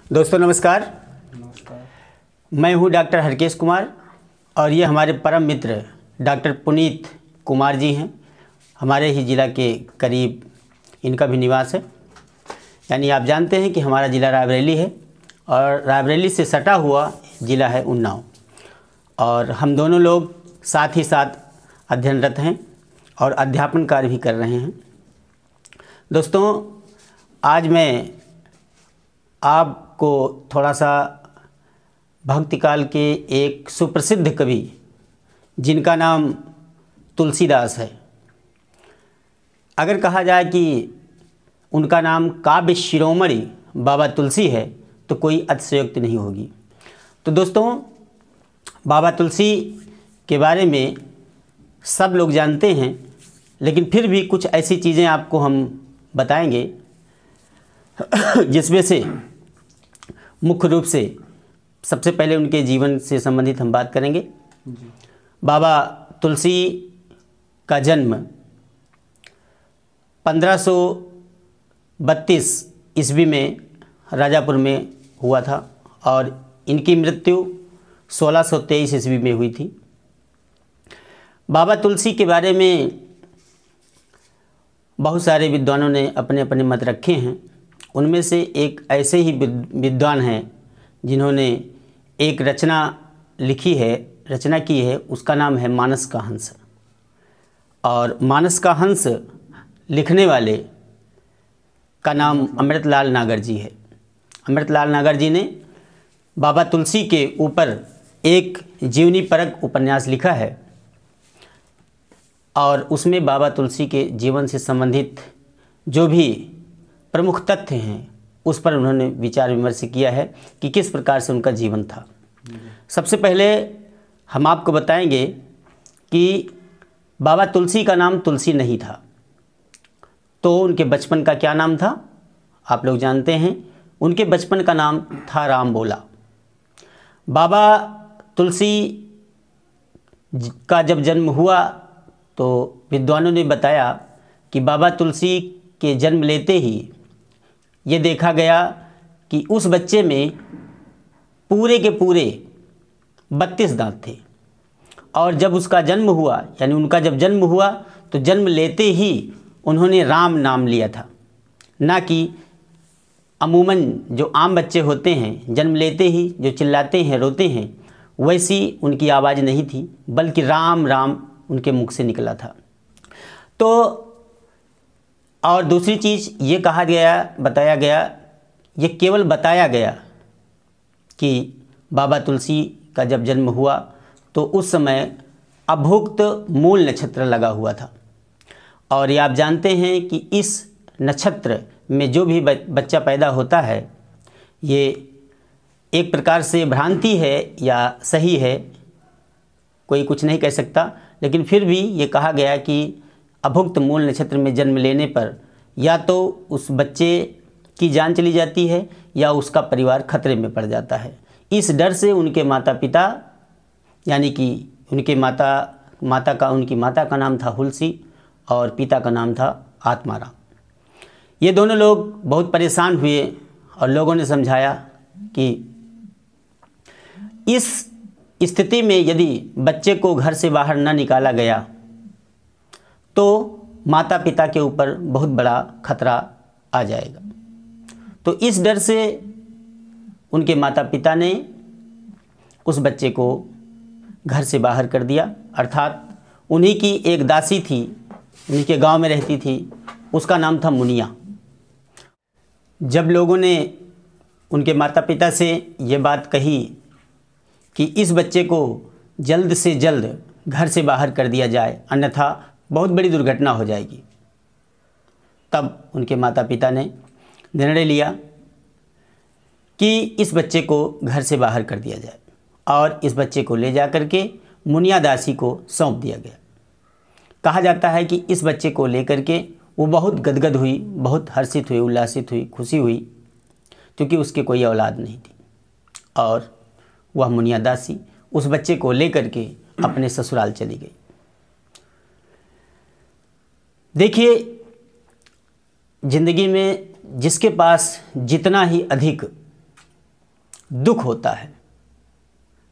दोस्तों नमस्कार। नमस्कार। मैं हूं डॉक्टर हरकेश कुमार और ये हमारे परम मित्र डॉक्टर पुनीत कुमार जी हैं। हमारे ही ज़िला के करीब इनका भी निवास है। यानी आप जानते हैं कि हमारा ज़िला रायबरेली है और रायबरेली से सटा हुआ ज़िला है उन्नाव, और हम दोनों लोग साथ ही साथ अध्ययनरत हैं और अध्यापन कार्य भी कर रहे हैं। दोस्तों, आज मैं आपको थोड़ा सा भक्तिकाल के एक सुप्रसिद्ध कवि जिनका नाम तुलसीदास है, अगर कहा जाए कि उनका नाम काव्य शिरोमणि बाबा तुलसी है तो कोई अतिशयोक्ति नहीं होगी। तो दोस्तों, बाबा तुलसी के बारे में सब लोग जानते हैं, लेकिन फिर भी कुछ ऐसी चीज़ें आपको हम बताएंगे जिसमें से मुख्य रूप से सबसे पहले उनके जीवन से संबंधित हम बात करेंगे। बाबा तुलसी का जन्म 1532 ईस्वी में राजापुर में हुआ था और इनकी मृत्यु 1623 ईस्वी में हुई थी। बाबा तुलसी के बारे में बहुत सारे विद्वानों ने अपने अपने मत रखे हैं। उनमें से एक ऐसे ही विद्वान हैं जिन्होंने एक रचना की है, उसका नाम है मानस का हंस। और मानस का हंस लिखने वाले का नाम अमृतलाल नागर जी है। अमृतलाल नागर जी ने बाबा तुलसी के ऊपर एक जीवनी परक उपन्यास लिखा है और उसमें बाबा तुलसी के जीवन से संबंधित जो भी प्रमुख तथ्य हैं उस पर उन्होंने विचार विमर्श किया है कि किस प्रकार से उनका जीवन था। सबसे पहले हम आपको बताएंगे कि बाबा तुलसी का नाम तुलसी नहीं था, तो उनके बचपन का क्या नाम था आप लोग जानते हैं। उनके बचपन का नाम था राम बोला। बाबा तुलसी का जब जन्म हुआ तो विद्वानों ने बताया कि बाबा तुलसी के जन्म लेते ही ये देखा गया कि उस बच्चे में पूरे के पूरे 32 दांत थे। और जब उसका जन्म हुआ, यानी उनका जब जन्म हुआ तो जन्म लेते ही उन्होंने राम नाम लिया था, ना कि अमूमन जो आम बच्चे होते हैं जन्म लेते ही जो चिल्लाते हैं रोते हैं वैसी उनकी आवाज़ नहीं थी, बल्कि राम राम उनके मुख से निकला था। तो और दूसरी चीज़ ये बताया गया, ये केवल बताया गया कि बाबा तुलसी का जब जन्म हुआ तो उस समय अभुक्त मूल नक्षत्र लगा हुआ था। और ये आप जानते हैं कि इस नक्षत्र में जो भी बच्चा पैदा होता है ये एक प्रकार से भ्रांति है या सही है, कोई कुछ नहीं कह सकता, लेकिन फिर भी ये कहा गया कि अभुक्त मूल नक्षत्र में जन्म लेने पर या तो उस बच्चे की जान चली जाती है या उसका परिवार खतरे में पड़ जाता है। इस डर से उनके माता पिता, यानी कि उनकी माता का नाम था हुलसी और पिता का नाम था आत्माराम। ये दोनों लोग बहुत परेशान हुए और लोगों ने समझाया कि इस स्थिति में यदि बच्चे को घर से बाहर न निकाला गया तो माता पिता के ऊपर बहुत बड़ा खतरा आ जाएगा। तो इस डर से उनके माता पिता ने उस बच्चे को घर से बाहर कर दिया। अर्थात उन्हीं की एक दासी थी, उन्हीं के गांव में रहती थी, उसका नाम था मुनिया। जब लोगों ने उनके माता पिता से ये बात कही कि इस बच्चे को जल्द से जल्द घर से बाहर कर दिया जाए, अन्यथा बहुत बड़ी दुर्घटना हो जाएगी, तब उनके माता पिता ने निर्णय लिया कि इस बच्चे को घर से बाहर कर दिया जाए और इस बच्चे को ले जा कर के मुनिया दासी को सौंप दिया गया। कहा जाता है कि इस बच्चे को लेकर के वो बहुत गदगद हुई, बहुत हर्षित हुई, उल्लासित हुई, खुशी हुई, क्योंकि उसके कोई औलाद नहीं थी। और वह मुनिया दासी उस बच्चे को लेकर के अपने ससुराल चली गई। देखिए, ज़िंदगी में जिसके पास जितना ही अधिक दुख होता है,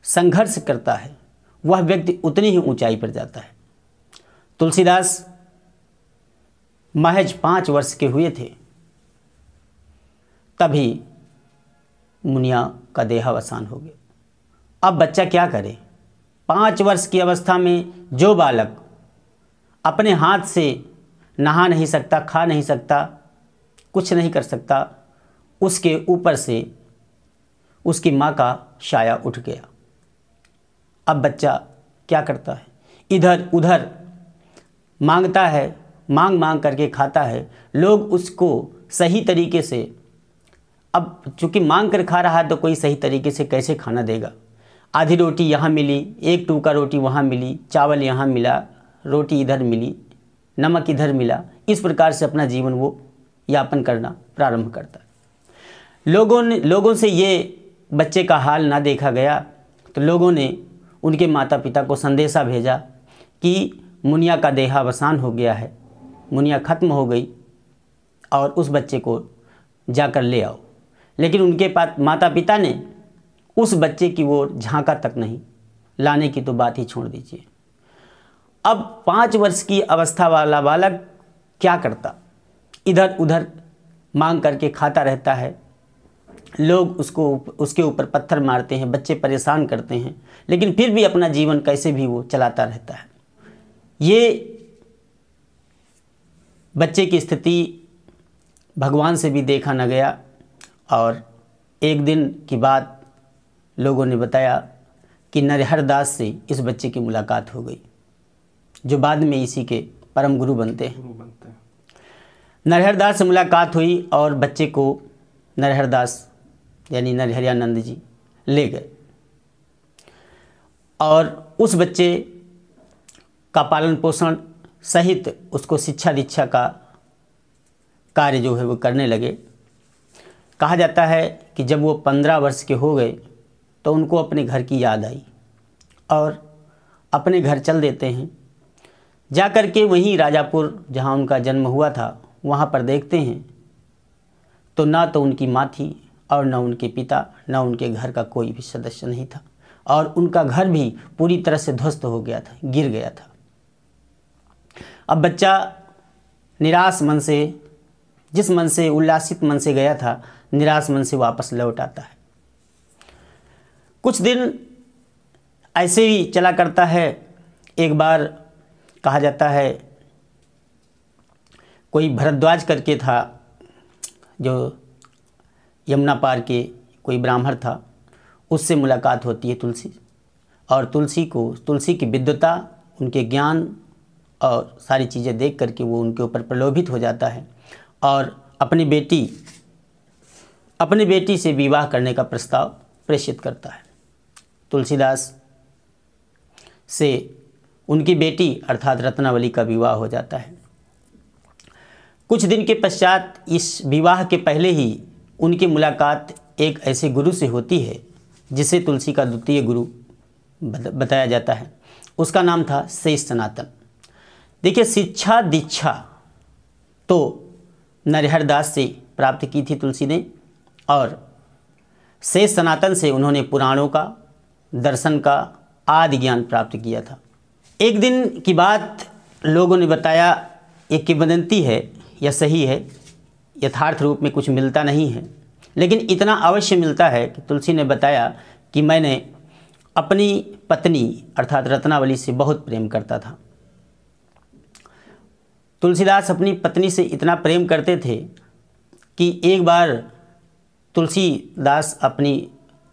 संघर्ष करता है, वह व्यक्ति उतनी ही ऊंचाई पर जाता है। तुलसीदास महज 5 वर्ष के हुए थे, तभी मुनिया का देहावसान हो गया। अब बच्चा क्या करे? 5 वर्ष की अवस्था में जो बालक अपने हाथ से नहा नहीं सकता, खा नहीं सकता, कुछ नहीं कर सकता, उसके ऊपर से उसकी माँ का साया उठ गया। अब बच्चा क्या करता है? इधर उधर मांगता है, मांग मांग करके खाता है। लोग उसको सही तरीके से, अब चूँकि मांग कर खा रहा है तो कोई सही तरीके से कैसे खाना देगा? आधी रोटी यहाँ मिली, एक टूका रोटी वहाँ मिली, चावल यहाँ मिला, रोटी इधर मिली, नमक इधर मिला। इस प्रकार से अपना जीवन वो यापन करना प्रारंभ करता है। लोगों से ये बच्चे का हाल ना देखा गया तो लोगों ने उनके माता पिता को संदेशा भेजा कि मुनिया का देहावसान हो गया है, मुनिया खत्म हो गई और उस बच्चे को जाकर ले आओ। लेकिन उनके माता पिता ने उस बच्चे की ओर झांका तक नहीं, लाने की तो बात ही छोड़ दीजिए। अब 5 वर्ष की अवस्था वाला बालक क्या करता? इधर उधर मांग करके खाता रहता है। लोग उसके ऊपर पत्थर मारते हैं, बच्चे परेशान करते हैं, लेकिन फिर भी अपना जीवन कैसे भी वो चलाता रहता है। ये बच्चे की स्थिति भगवान से भी देखा न गया और एक दिन की बात लोगों ने बताया कि नरहर दास से इस बच्चे की मुलाकात हो गई, जो बाद में इसी के परम गुरु बनते हैं। नरहर दास से मुलाकात हुई और बच्चे को नरहर दास यानी नरहरियानंद जी ले गए और उस बच्चे का पालन पोषण सहित उसको शिक्षा दीक्षा का कार्य जो है वो करने लगे। कहा जाता है कि जब वो 15 वर्ष के हो गए तो उनको अपने घर की याद आई और अपने घर चल देते हैं। जा कर के वहीं राजापुर जहाँ उनका जन्म हुआ था वहाँ पर देखते हैं तो ना तो उनकी माँ थी और न उनके पिता, न उनके घर का कोई भी सदस्य नहीं था और उनका घर भी पूरी तरह से ध्वस्त हो गया था, गिर गया था। अब बच्चा निराश मन से, जिस मन से उल्लासित मन से गया था, निराश मन से वापस लौट आता है। कुछ दिन ऐसे ही चला करता है। एक बार कहा जाता है कोई भरद्वाज करके था, जो यमुना पार के कोई ब्राह्मण था, उससे मुलाकात होती है तुलसी और तुलसी की विद्वता, उनके ज्ञान और सारी चीज़ें देख करके वो उनके ऊपर प्रलोभित हो जाता है और अपनी बेटी से विवाह करने का प्रस्ताव प्रेषित करता है। तुलसीदास से उनकी बेटी अर्थात रत्नावली का विवाह हो जाता है। कुछ दिन के पश्चात इस विवाह के पहले ही उनकी मुलाकात एक ऐसे गुरु से होती है जिसे तुलसी का द्वितीय गुरु बताया जाता है। उसका नाम था शेष सनातन। देखिए, शिक्षा दीक्षा तो नरहर दास से प्राप्त की थी तुलसी ने और शेष सनातन से उन्होंने पुराणों का, दर्शन का आदि ज्ञान प्राप्त किया था। एक दिन की बात लोगों ने बताया, एक किंवदंती है, यह सही है, यथार्थ रूप में कुछ मिलता नहीं है, लेकिन इतना अवश्य मिलता है कि तुलसी ने बताया कि मैंने अपनी पत्नी अर्थात रत्नावली से बहुत प्रेम करता था। तुलसीदास अपनी पत्नी से इतना प्रेम करते थे कि एक बार तुलसीदास अपनी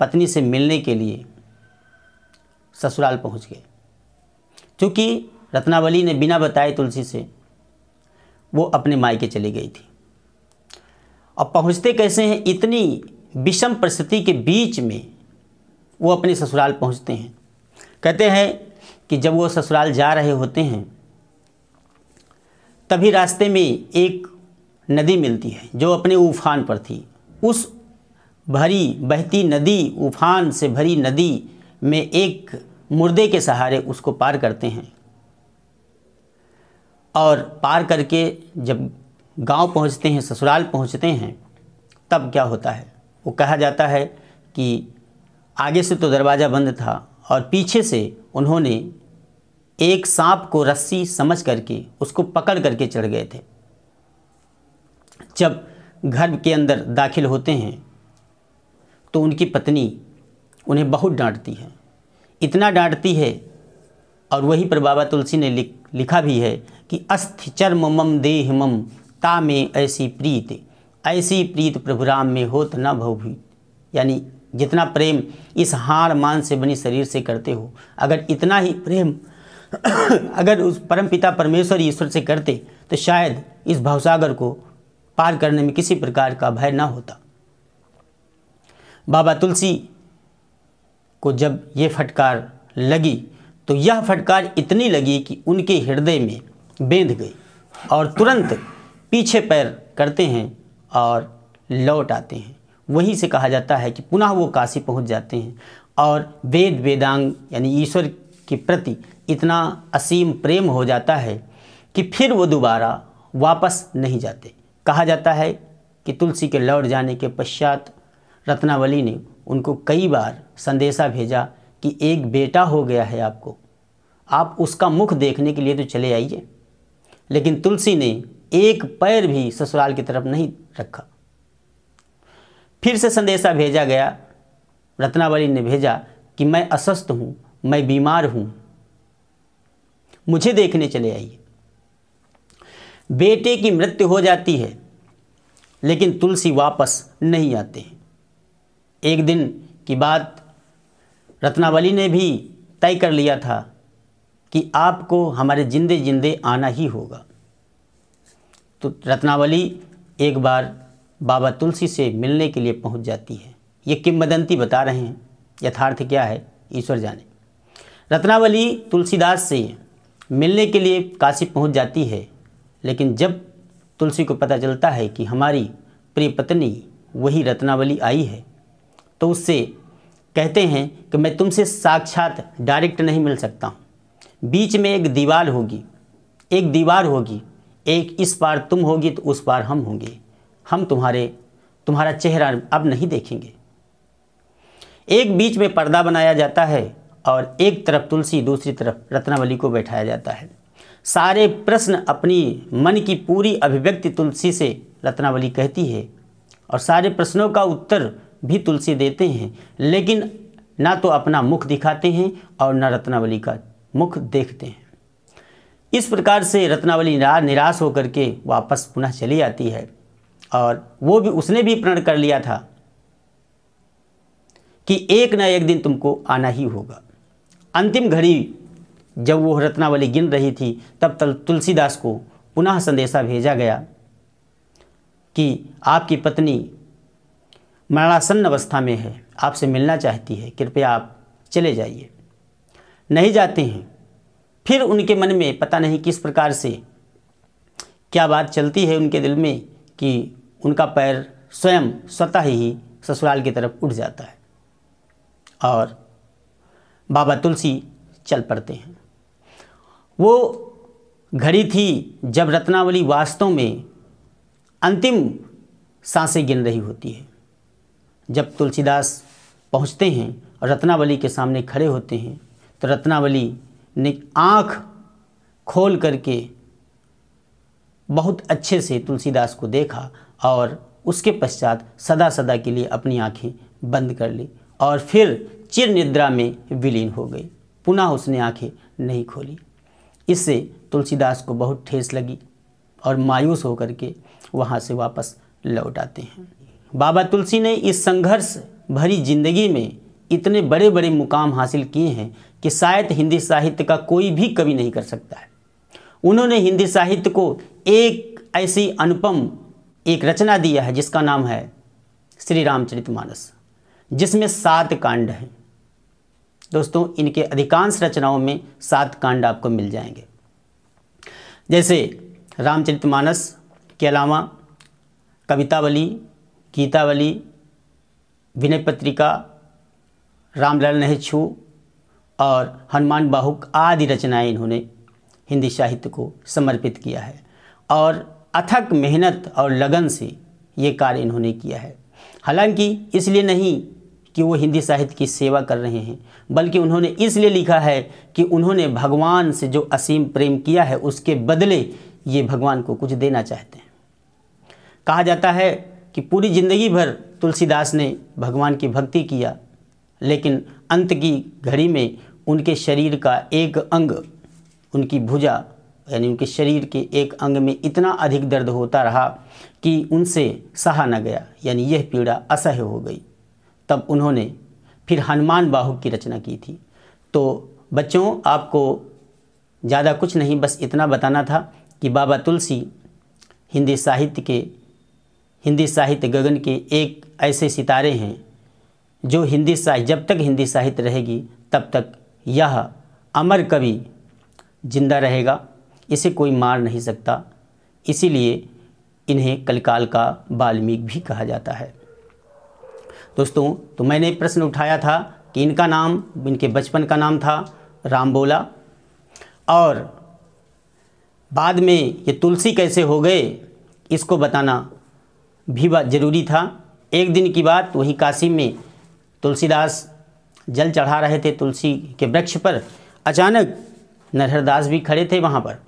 पत्नी से मिलने के लिए ससुराल पहुंच गए। क्योंकि रत्नावली ने बिना बताए तुलसी से वो अपने मायके चली गई थी। अब पहुंचते कैसे हैं? इतनी विषम परिस्थिति के बीच में वो अपने ससुराल पहुंचते हैं। कहते हैं कि जब वो ससुराल जा रहे होते हैं तभी रास्ते में एक नदी मिलती है जो अपने उफान पर थी। उस भरी बहती नदी, उफान से भरी नदी में एक मुर्दे के सहारे उसको पार करते हैं और पार करके जब गांव पहुंचते हैं, ससुराल पहुंचते हैं, तब क्या होता है? वो कहा जाता है कि आगे से तो दरवाज़ा बंद था और पीछे से उन्होंने एक सांप को रस्सी समझ करके उसको पकड़ करके चढ़ गए थे। जब घर के अंदर दाखिल होते हैं तो उनकी पत्नी उन्हें बहुत डांटती है, इतना डांटती है, और वहीं पर बाबा तुलसी ने लिखा भी है कि अस्थि चर्म मम देह मम ता में ऐसी प्रीत प्रभु राम में होत न भवभीत। यानी जितना प्रेम इस हाड़ मान से बनी शरीर से करते हो, अगर इतना ही प्रेम अगर उस परमपिता परमेश्वर ईश्वर से करते तो शायद इस भवसागर को पार करने में किसी प्रकार का भय ना होता। बाबा तुलसी को जब ये फटकार लगी तो यह फटकार इतनी लगी कि उनके हृदय में बेंध गई और तुरंत पीछे पैर करते हैं और लौट आते हैं। वहीं से कहा जाता है कि पुनः वो काशी पहुंच जाते हैं और वेद वेदांग यानी ईश्वर के प्रति इतना असीम प्रेम हो जाता है कि फिर वो दोबारा वापस नहीं जाते। कहा जाता है कि तुलसी के लौट जाने के पश्चात रत्नावली ने उनको कई बार संदेशा भेजा कि एक बेटा हो गया है आपको, आप उसका मुख देखने के लिए तो चले आइए। लेकिन तुलसी ने एक पैर भी ससुराल की तरफ नहीं रखा। फिर से संदेशा भेजा गया, रत्नावली ने भेजा कि मैं अस्वस्थ हूँ, मैं बीमार हूँ, मुझे देखने चले आइए। बेटे की मृत्यु हो जाती है लेकिन तुलसी वापस नहीं आते हैं। एक दिन की बात रत्नावली ने भी तय कर लिया था कि आपको हमारे जिंदे जिंदे आना ही होगा। तो रत्नावली एक बार बाबा तुलसी से मिलने के लिए पहुंच जाती है। ये किंवदंती बता रहे हैं, यथार्थ क्या है ईश्वर जाने। रत्नावली तुलसीदास से मिलने के लिए काशी पहुंच जाती है, लेकिन जब तुलसी को पता चलता है कि हमारी प्रिय पत्नी वही रत्नावली आई है तो उससे कहते हैं कि मैं तुमसे साक्षात डायरेक्ट नहीं मिल सकता हूँ, बीच में एक दीवार होगी, एक इस पार तुम होगी तो उस पार हम होंगे, हम तुम्हारा चेहरा अब नहीं देखेंगे। एक बीच में पर्दा बनाया जाता है और एक तरफ तुलसी, दूसरी तरफ रत्नावली को बैठाया जाता है। सारे प्रश्न, अपनी मन की पूरी अभिव्यक्ति तुलसी से रत्नावली कहती है और सारे प्रश्नों का उत्तर भी तुलसी देते हैं, लेकिन ना तो अपना मुख दिखाते हैं और ना रत्नावली का मुख देखते हैं। इस प्रकार से रत्नावली निराश होकर के वापस पुनः चली आती है और उसने भी प्रण कर लिया था कि एक ना एक दिन तुमको आना ही होगा। अंतिम घड़ी जब वो रत्नावली गिन रही थी तब तुलसीदास को पुनः संदेशा भेजा गया कि आपकी पत्नी मरणासन्न अवस्था में है, आपसे मिलना चाहती है, कृपया आप चले जाइए। नहीं जाते हैं। फिर उनके मन में पता नहीं किस प्रकार से क्या बात चलती है उनके दिल में कि उनका पैर स्वतः ही ससुराल की तरफ उठ जाता है और बाबा तुलसी चल पड़ते हैं। वो घड़ी थी जब रत्नावली वास्तव में अंतिम सांसें गिन रही होती है। जब तुलसीदास पहुंचते हैं और रत्नावली के सामने खड़े होते हैं तो रत्नावली ने आँख खोल करके बहुत अच्छे से तुलसीदास को देखा और उसके पश्चात सदा सदा के लिए अपनी आँखें बंद कर ली और फिर चिर निद्रा में विलीन हो गई। पुनः उसने आँखें नहीं खोली। इससे तुलसीदास को बहुत ठेस लगी और मायूस होकर के वहाँ से वापस लौट आते हैं। बाबा तुलसी ने इस संघर्ष भरी जिंदगी में इतने बड़े बड़े मुकाम हासिल किए हैं कि शायद हिंदी साहित्य का कोई भी कवि नहीं कर सकता है। उन्होंने हिंदी साहित्य को एक ऐसी अनुपम एक रचना दिया है जिसका नाम है श्री रामचरितमानस, जिसमें 7 कांड हैं। दोस्तों, इनके अधिकांश रचनाओं में 7 कांड आपको मिल जाएंगे। जैसे रामचरितमानस के अलावा कवितावली, गीतावली, विनय पत्रिका, रामलाल नहेछू और हनुमान बाहुक आदि रचनाएं इन्होंने हिंदी साहित्य को समर्पित किया है और अथक मेहनत और लगन से ये कार्य इन्होंने किया है। हालांकि इसलिए नहीं कि वो हिंदी साहित्य की सेवा कर रहे हैं, बल्कि उन्होंने इसलिए लिखा है कि उन्होंने भगवान से जो असीम प्रेम किया है उसके बदले ये भगवान को कुछ देना चाहते हैं। कहा जाता है कि पूरी ज़िंदगी भर तुलसीदास ने भगवान की भक्ति किया, लेकिन अंत की घड़ी में उनके शरीर का एक अंग, उनकी भुजा यानी उनके शरीर के एक अंग में इतना अधिक दर्द होता रहा कि उनसे सहा न गया, यानी यह पीड़ा असह्य हो गई। तब उन्होंने फिर हनुमान बाहु की रचना की थी। तो बच्चों, आपको ज़्यादा कुछ नहीं, बस इतना बताना था कि बाबा तुलसी हिंदी साहित्य गगन के एक ऐसे सितारे हैं जो जब तक हिंदी साहित्य रहेगी तब तक यह अमर कवि जिंदा रहेगा, इसे कोई मार नहीं सकता। इसीलिए इन्हें कलिकाल का वाल्मीकि भी कहा जाता है। दोस्तों, तो मैंने प्रश्न उठाया था कि इनके बचपन का नाम था रामबोला, और बाद में ये तुलसी कैसे हो गए इसको बताना भी ज़रूरी था। एक दिन की बात, वहीं काशी में तुलसीदास जल चढ़ा रहे थे तुलसी के वृक्ष पर। अचानक नरहरदास भी खड़े थे वहाँ पर,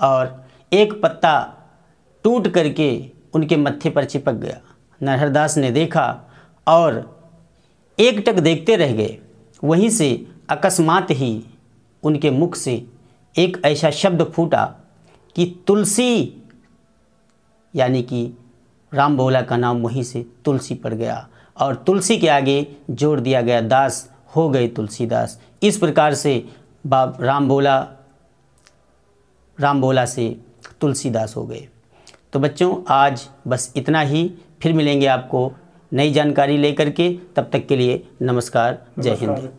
और एक पत्ता टूट करके उनके मत्थे पर चिपक गया। नरहरदास ने देखा और एकटक देखते रह गए। वहीं से अकस्मात ही उनके मुख से एक ऐसा शब्द फूटा कि तुलसी, यानी कि रामबोला का नाम वहीं से तुलसी पड़ गया, और तुलसी के आगे जोड़ दिया गया दास, हो गए तुलसीदास। इस प्रकार से रामबोला से तुलसीदास हो गए। तो बच्चों, आज बस इतना ही, फिर मिलेंगे आपको नई जानकारी लेकर के। तब तक के लिए नमस्कार, जय हिंद।